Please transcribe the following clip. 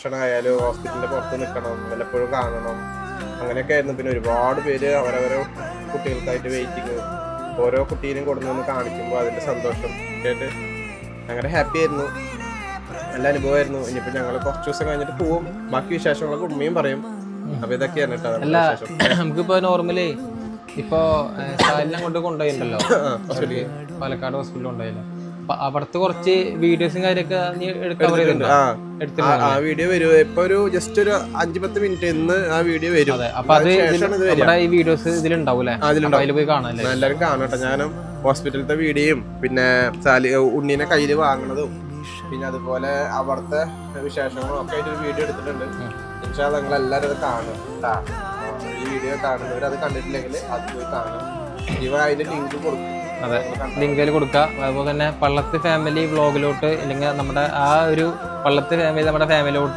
ഭക്ഷണം ആയാലും ഹോസ്പിറ്റലിന്റെ പുറത്ത് നിൽക്കണം, വല്ലപ്പോഴും കാണണം, അങ്ങനെയൊക്കെ ആയിരുന്നു. പിന്നെ ഒരുപാട് പേര് അവരവരെ കുട്ടികൾക്കായിട്ട് വെയിറ്റിങ്, ഓരോ കുട്ടീനും കൊടുന്നു കാണിക്കുമ്പോൾ അതിന്റെ സന്തോഷം കേട്ട് അങ്ങനെ ഹാപ്പി ആയിരുന്നു. നല്ല അനുഭവമായിരുന്നു. ഇനിയിപ്പോ ഞങ്ങൾ കുറച്ച് ദിവസം കഴിഞ്ഞിട്ട് പോവും. ബാക്കി വിശേഷങ്ങളൊക്കെ ഉമ്മയും പറയും. അപ്പൊ ഇതൊക്കെയാണ് കേട്ടോ നമുക്കിപ്പോ നോർമലി ഇപ്പൊ സാലിനെ കൊണ്ടുപോയിട്ടുണ്ടല്ലോ പാലക്കാട് ഹോസ്പിറ്റലിൽ ഉണ്ടായില്ല, അപ്പൊ അവിടുത്തെ കുറച്ച് വീഡിയോസും കാര്യമൊക്കെ നീ ആ വീഡിയോ വരും. ഇപ്പൊ ഒരു ജസ്റ്റ് ഒരു 5-10 മിനിറ്റ് ഇന്ന് ആ വീഡിയോ വരും. അപ്പൊ അത് ഈ വീഡിയോസ് ഇതിലുണ്ടാവൂലേ? അതിൽ പോയി കാണാം, എല്ലാവരും കാണട്ടെ. ഞാനും ഹോസ്പിറ്റലത്തെ വീഡിയോയും പിന്നെ ഉണ്ണീനെ കയ്യില് വാങ്ങണതും പിന്നെ അതുപോലെ അവിടുത്തെ വിശേഷങ്ങളും ഒക്കെ ആയിട്ട് ഒരു വീഡിയോ എടുത്തിട്ടുണ്ട്. പക്ഷേ നിങ്ങൾ എല്ലാവരും അത് കാണും. ഈ വീഡിയോ കാണുന്നവർ അത് കണ്ടിട്ടില്ലെങ്കിൽ അത് പോയി കാണും. ഇവ അതിന്റെ ലിങ്ക് കൊടുക്കും. അതെ, ലിങ്കിൽ കൊടുക്കാം. അതുപോലെ തന്നെ പള്ളത്ത് ഫാമിലി വ്ളോഗിലോട്ട്, അല്ലെങ്കിൽ നമ്മുടെ ആ ഒരു പള്ളത്ത് ഫാമിലി നമ്മുടെ ഫാമിലിയിലോട്ട്